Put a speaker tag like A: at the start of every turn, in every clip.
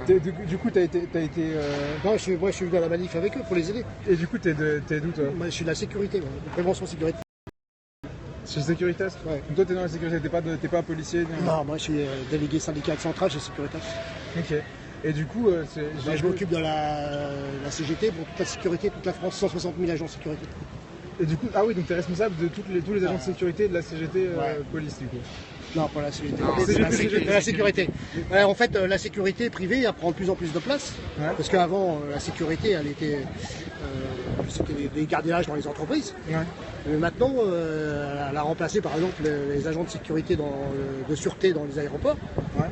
A: Du coup, t'as été.
B: Non, moi, je suis venu à la manif avec eux pour les aider.
A: Et du coup, t'es d'où toi?
B: Moi, je suis de la sécurité, moi, de prévention sécurité.
A: Chez Securitas?
B: Ouais.
A: Donc toi, t'es dans la sécurité, t'es pas policier?
B: Non, moi, je suis délégué syndical central chez Securitas.
A: Ok. Et du coup,
B: je m'occupe de la CGT pour toute la sécurité, toute la France, 160 000 agents de sécurité.
A: Et du coup, ah oui, donc tu es responsable de tous les agents de sécurité de la CGT police, du coup.
B: Non, pas la CGT, de la sécurité. Ouais, en fait, la sécurité privée, elle prend de plus en plus de place. Ouais. Parce qu'avant, la sécurité, elle était. C'était des gardiennages dans les entreprises. Ouais. Mais maintenant, elle a remplacé, par exemple, les agents de sécurité de sûreté dans les aéroports. Ouais.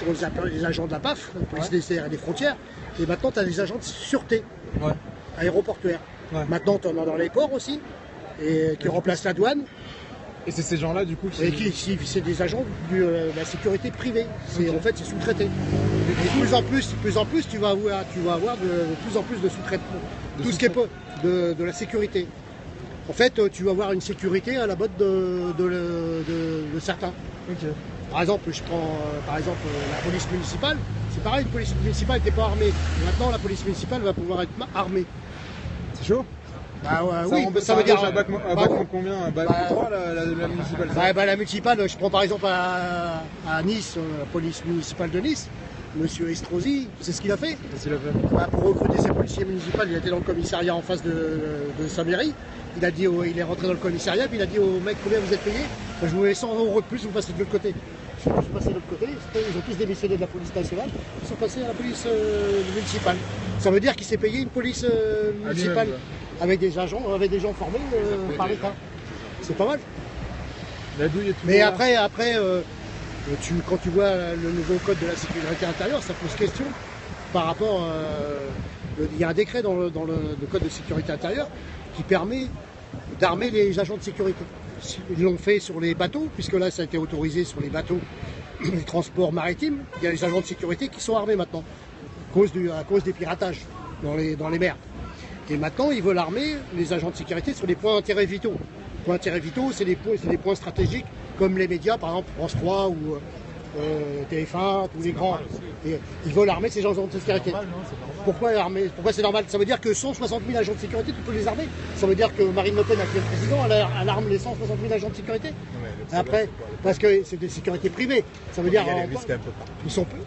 B: On les appelle les agents de la PAF, la police des et des frontières. Et maintenant, tu as des agents de sûreté aéroportuaire. Ouais. Maintenant, tu en as dans les ports aussi, et qui remplacent la douane. Et
A: c'est ces gens-là, du coup,
B: c'est des agents de la sécurité privée. En fait, c'est sous-traité. Et de plus en plus, tu vas avoir de plus en plus de sous-traitement. Tout ce qui est de la sécurité. En fait, tu vas avoir une sécurité à la botte de certains. Okay. Par exemple, je prends la police municipale. C'est pareil, une police municipale n'était pas armée. Maintenant, la police municipale va pouvoir être armée.
A: C'est chaud?
B: Bah oui, ça veut dire
A: à bac combien? À bac 3 la municipale?
B: La municipale, je prends par exemple à Nice, la police municipale de Nice, monsieur Estrosi, c'est ce qu'il a fait. Pour recruter ses policiers municipaux, il était dans le commissariat en face de sa mairie. Il est rentré dans le commissariat, puis il a dit au mec combien vous êtes payé? Je vous mets 100 € de plus, vous passez de l'autre côté. Ils sont passés de l'autre côté, ils ont tous démissionné de la police nationale, ils sont passés à la police municipale. Ça veut dire qu'il s'est payé une police municipale. Avec des gens formés par l'État. C'est pas mal. Mais après quand tu vois le nouveau code de la sécurité intérieure, ça pose question par rapport. Il y a un décret dans le code de sécurité intérieure qui permet d'armer les agents de sécurité. Ils l'ont fait sur les bateaux, puisque là ça a été autorisé sur les bateaux du transport maritime. Il y a les agents de sécurité qui sont armés maintenant, à cause des piratages dans les mers. Et maintenant, ils veulent armer les agents de sécurité sur les points d'intérêt vitaux. Les points d'intérêt vitaux, c'est des points stratégiques, comme les médias, par exemple France 3 ou TF1, tous les grands. Et ils veulent armer ces agents de sécurité. Pourquoi armer? Pourquoi c'est normal? Ça veut dire que 160 000 agents de sécurité, tu peux les armer. Ça veut dire que Marine Le Pen, qui est le président, elle arme les 160 000 agents de sécurité. Après, parce que c'est des sécurités privées. Ça veut dire.
C: Il y a des risques un peu partout.
B: Ils sont
C: partout.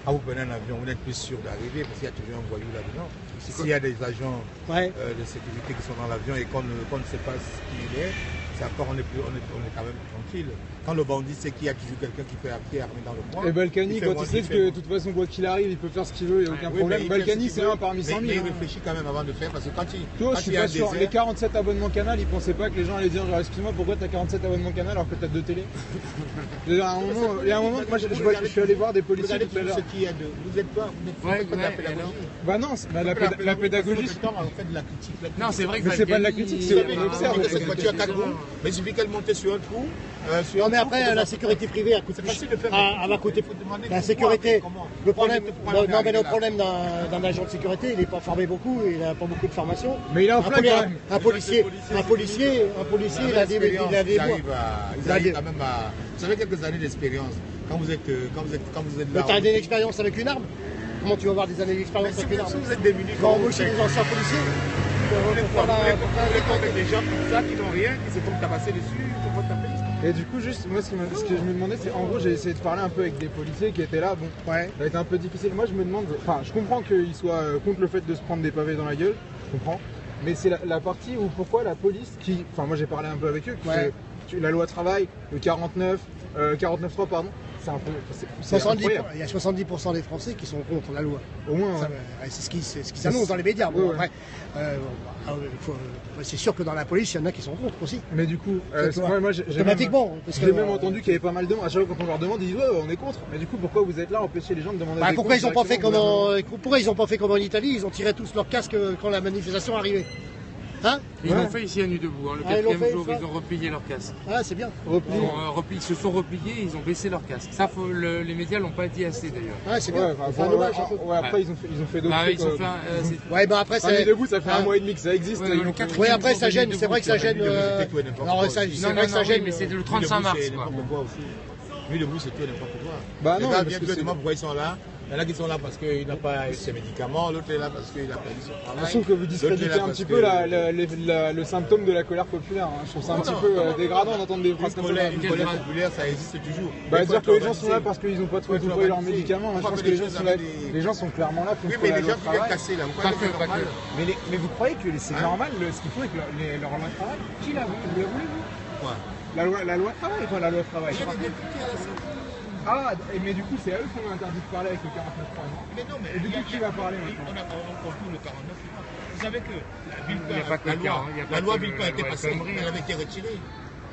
C: Quand vous prenez un avion, vous n'êtes plus sûr d'arriver parce qu'il y a toujours un voyou là-dedans. S'il y a des agents de sécurité qui sont dans l'avion et qu'on ne sait pas ce qu'il est, c'est encore, on est quand même tranquille. Quand le bandit sait qu'il y a toujours quelqu'un qui est armé dans le coin.
A: Et Balkany, quand il sait que de toute façon, quoi qu'il arrive, il peut faire ce qu'il veut, il n'y a aucun problème. Balkany, c'est un parmi 100 000.
C: Mais il réfléchit quand même avant de faire, parce que quand
A: je suis pas sûr. Les 47 abonnements Canal, ils pensaient pas que les gens allaient dire genre, excuse-moi, pourquoi t'as 47 abonnements Canal alors que t'as 2 télés? Il y a un moment, moi je suis allé voir des policiers tout à l'heure.
C: Vous êtes pas de la pédagogie.
A: Bah non, la pédagogie.
C: Non, c'est vrai que.
A: Mais c'est pas de la critique, c'est on observe.
C: Mais il suffit qu'elle monte sur un trou.
B: Non, mais après, la sécurité privée, elle coûte plus. Elle va coûter. La sécurité. Le problème d'un agent de sécurité, il n'est pas formé beaucoup, il n'a pas beaucoup de formation.
A: Mais il a un flingue quand même.
B: Un policier, il a des mois.
C: Il arrive quand même à. Vous avez quelques années d'expérience. Quand vous êtes là.
B: Tu as une expérience avec une arme? Comment tu vas avoir des années d'expérience avec une arme?
C: Vous êtes démunis.
B: Quand on embauche les anciens policiers.
C: Vous les avec des gens comme ça qui n'ont rien, qui se font tabasser dessus, pour votre taper.
A: Et du coup, juste, moi, ce que je me demandais, c'est, en gros, j'ai essayé de parler un peu avec des policiers qui étaient là. Bon, ça a été un peu difficile. Moi, je me demande, enfin, je comprends qu'ils soient contre le fait de se prendre des pavés dans la gueule, je comprends. Mais c'est la partie où pourquoi la police enfin, moi, j'ai parlé un peu avec eux, la loi travail, le 49.3, pardon.
B: Il y a 70% des Français qui sont contre la loi.
A: Au moins.
B: C'est ce qui s'annonce dans les médias. Bon, après, c'est sûr que dans la police, il y en a qui sont contre aussi.
A: Mais du coup, moi
B: automatiquement.
A: J'ai même entendu qu'il y avait pas mal de monde. À chaque fois, quand on leur demande, ils disent ouais, on est contre. Mais du coup, pourquoi vous êtes là, empêcher les gens de demander des
B: pourquoi ils n'ont pas fait comme en Italie? Ils ont tiré tous leurs casques quand la manifestation arrivait. Hein?
D: Ils l'ont fait ici à Nuit Debout. Le 4e jour, ils ont replié leur casque.
B: Ah, c'est bien.
D: Ils se sont repliés et ils ont baissé leur casque. Ça, les médias l'ont pas dit assez d'ailleurs.
B: Ah, c'est bien.
A: Après, ils ont fait d'autres trucs.
B: Après, ça.
A: Nuit Debout, ça fait 1 mois et demi que ça existe.
B: Oui, après, ça gêne. C'est vrai que ça gêne.
D: Non, mais c'est le 35 mars.
C: Nuit Debout, c'est tout et n'importe quoi.
A: Bah
C: les
A: non,
C: gars
A: parce
C: viennent
A: que
C: te
A: c'est...
C: demander pourquoi ils sont là. Il y en a qui sont là parce qu'il n'a pas ses médicaments, l'autre est là parce qu'il a perdu son travail.
A: Je trouve que vous discréditez un petit peu le symptôme de la colère populaire. Hein. Je trouve ça un petit peu dégradant d'entendre des phrases comme ça.
C: Une colère populaire, ça existe toujours.
A: Bah, dire que les gens sont là parce qu'ils n'ont pas trouvé leurs médicaments. Hein. Je pense que les gens sont clairement là pour
C: oui, mais les gens qui viennent casser là,
A: mais vous croyez que c'est normal ce qu'ils font avec leur loi de travail? Qui l'a voulu, vous?
C: Quoi?
A: La loi de travail, quoi, la loi de travail.
C: Il y a des députés à l'Assemblée.
A: Ah, mais du coup, c'est à eux qu'on a interdit de parler avec le 49.3.
C: Mais non, mais.
A: Et du coup, qui va parler maintenant?
C: On contourne le 49.3. Vous savez que la loi Villepin a été passée, elle avait été retirée.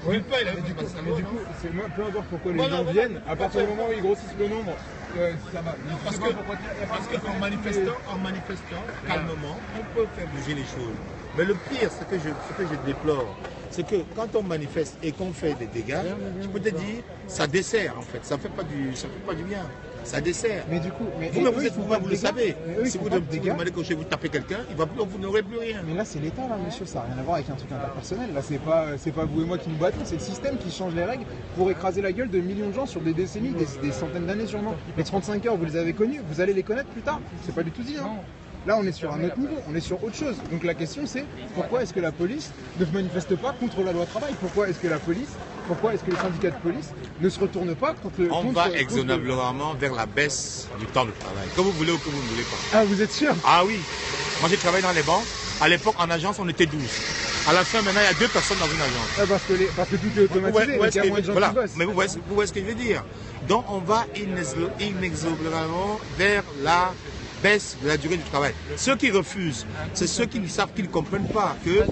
C: Villepin, il avait été passé.
A: Mais du coup, peu importe pourquoi les gens viennent, à partir du moment où ils grossissent le nombre, ça va.
C: Parce qu'en manifestant calmement, on peut faire bouger les choses. Mais le pire, ce que je déplore, c'est que quand on manifeste et qu'on fait des dégâts, je peux te dire, ça dessert en fait, ça fait pas du bien, ça dessert.
A: Mais du coup,
C: vous le savez, si vous demandez que chez vous tapez quelqu'un, vous n'aurez plus rien.
A: Mais là c'est l'État là, monsieur, ça n'a rien à voir avec un truc interpersonnel. Là c'est pas vous et moi qui nous battons, c'est le système qui change les règles pour écraser la gueule de millions de gens sur des décennies, des centaines d'années sûrement. Les 35 heures, vous les avez connus, vous allez les connaître plus tard. C'est pas du tout dit. Hein. Là, on est sur un autre niveau, on est sur autre chose. Donc la question c'est, pourquoi est-ce que la police ne manifeste pas contre la loi travail? Pourquoi est-ce que les syndicats de police ne se retournent pas contre le...
C: On va exonérablement vers la baisse du temps de travail. Que vous voulez ou que vous ne voulez pas.
A: Ah, vous êtes sûr?
C: Ah oui. Moi j'ai travaillé dans les banques. À l'époque, en agence, on était 12. À la fin, maintenant, il y a 2 personnes dans une agence.
A: Ah, parce que tout est automatisé, donc il y a moins de gens qui bossent.
C: Mais vous voyez ce que je veux dire. Donc on va inexorablement vers la baisse de la durée du travail. Ceux qui refusent, c'est ceux qui ne savent, qui ne comprennent pas que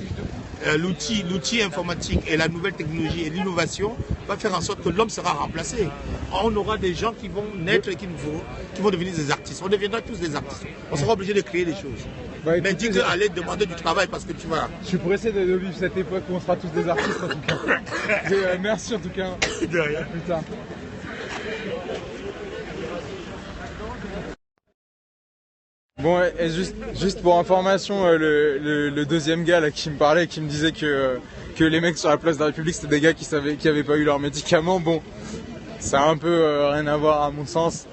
C: l'outil informatique et la nouvelle technologie et l'innovation va faire en sorte que l'homme sera remplacé. On aura des gens qui vont naître et qui vont devenir des artistes. On deviendra tous des artistes. On sera obligé de créer des choses. Mais dis que aller demander du travail parce que tu vas...
A: Je suis pressé de vivre cette époque où on sera tous des artistes en tout cas. Merci en tout cas.
C: De rien.
A: À plus tard. Bon, et juste pour information, le deuxième gars là qui me parlait, qui me disait que les mecs sur la place de la République c'était des gars qui avaient pas eu leurs médicaments. Bon, ça a un peu rien à voir à mon sens.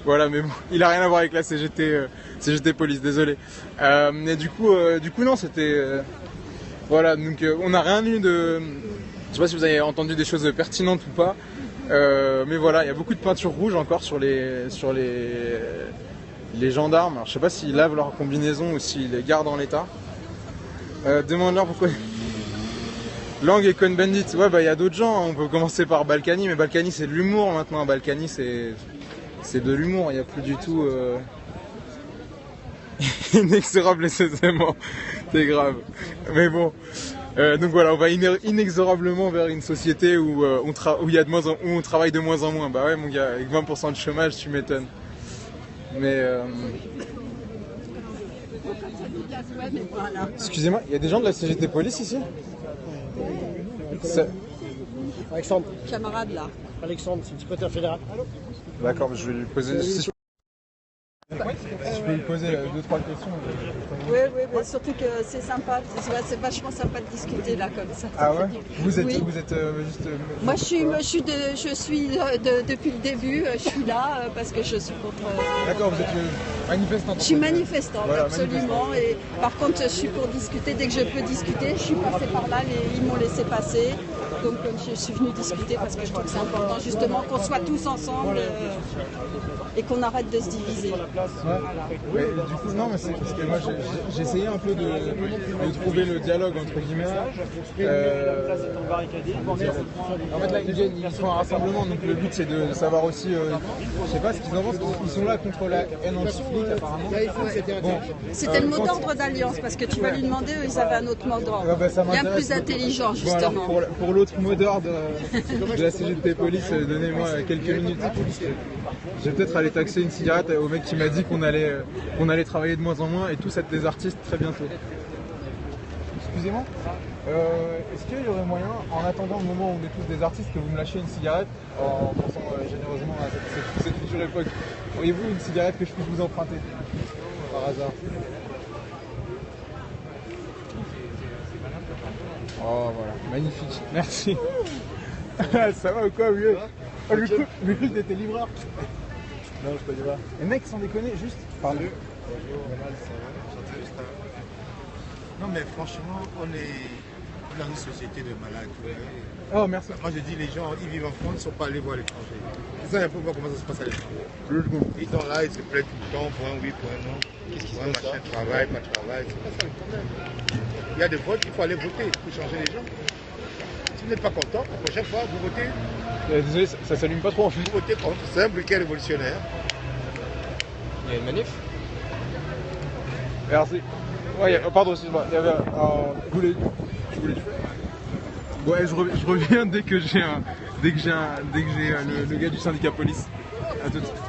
A: Voilà, mais bon, il a rien à voir avec la CGT Police, désolé. Mais du coup non, c'était voilà, donc on n'a rien eu de. Je sais pas si vous avez entendu des choses pertinentes ou pas, mais voilà, il y a beaucoup de peinture rouge encore sur les gendarmes. Alors, je sais pas s'ils lavent leur combinaison ou s'ils les gardent en l'état. Demande-leur pourquoi. Lang et Cohn-Bendit, ouais, bah il y a d'autres gens. On peut commencer par Balkany, mais Balkany c'est de l'humour maintenant. Balkany c'est de l'humour. Il n'y a plus du tout inexorable essentiellement. C'est grave. Mais bon. Donc voilà, on va inexorablement vers une société où où on travaille de moins en moins. Bah ouais mon gars, avec 20% de chômage, tu m'étonnes. Mais excusez-moi, il y a des gens de la CGT Police ici?
B: Alexandre.
E: Camarade là.
B: Alexandre, c'est le secrétaire fédéral.
A: D'accord, je vais lui poser... Je peux lui poser 2-3 questions.
E: Oui, mais surtout que c'est sympa, c'est vachement sympa de discuter là comme ça.
A: Ah ouais? Vous êtes
E: oui.
A: Juste...
E: Moi je suis depuis le début, je suis là parce que je suis contre...
A: D'accord, vous êtes manifestante?
E: Je suis manifestante, voilà, absolument.
A: Manifestante.
E: Et par contre je suis pour discuter, dès que je peux discuter, je suis passée par là, ils m'ont laissé passer. Donc je suis venue discuter parce que je trouve que c'est important justement qu'on soit tous ensemble et qu'on arrête de se diviser.
A: Ouais. Voilà. Mais, du coup, non, mais c'est parce que moi j'ai essayé un peu de trouver le dialogue entre guillemets. En fait là ils font un rassemblement, donc le but c'est de savoir aussi, je sais pas ce qu'ils en pensent, ils sont là contre la haine anti-flic apparemment.
E: Bon. C'était le mot d'ordre d'Alliance parce que tu vas lui demander, eux ils avaient un autre mot d'ordre, bien plus intelligent justement.
A: Bon, pour l'autre mot d'ordre de la CGT Police, donnez-moi quelques minutes. Je vais peut-être aller taxer une cigarette au mec qui m'a dit qu'on allait travailler de moins en moins et tous être des artistes très bientôt. Excusez-moi, est-ce qu'il y aurait moyen, en attendant le moment où on est tous des artistes, que vous me lâchiez une cigarette en pensant généreusement à cette future époque? Auriez-vous une cigarette que je puisse vous emprunter par hasard? Oh voilà, magnifique, merci. Ça va ou quoi, vieux? Oh, le truc que t'étais livreur. Non, je suis pas livreur. Les mecs, sans déconner, juste. Pardon.
C: Non, mais franchement, on est dans une société de malades.
A: Oh, merci.
C: Moi, je dis, les gens, ils vivent en France, ils ne sont pas allés voir l'étranger. Ils savent un peu comment ça se passe à l'étranger. Ils sont là, ils se plaignent tout le temps, point oui, point non. Qu'est-ce qui se passe? Machin, travail, pas de travail. C'est pas ça le problème. Il y a des votes, il faut aller voter pour changer les gens. Si vous n'êtes pas content, la prochaine fois, vous votez.
A: Désolé, ça s'allume pas trop en fait.
C: Vous votez contre. C'est un briquet révolutionnaire.
D: Il y a une manif.
A: Merci. Ouais, pardon, excuse-moi. Il y avait un. Tu voulais Ouais, je reviens dès que j'ai le gars du syndicat police. À tout de suite.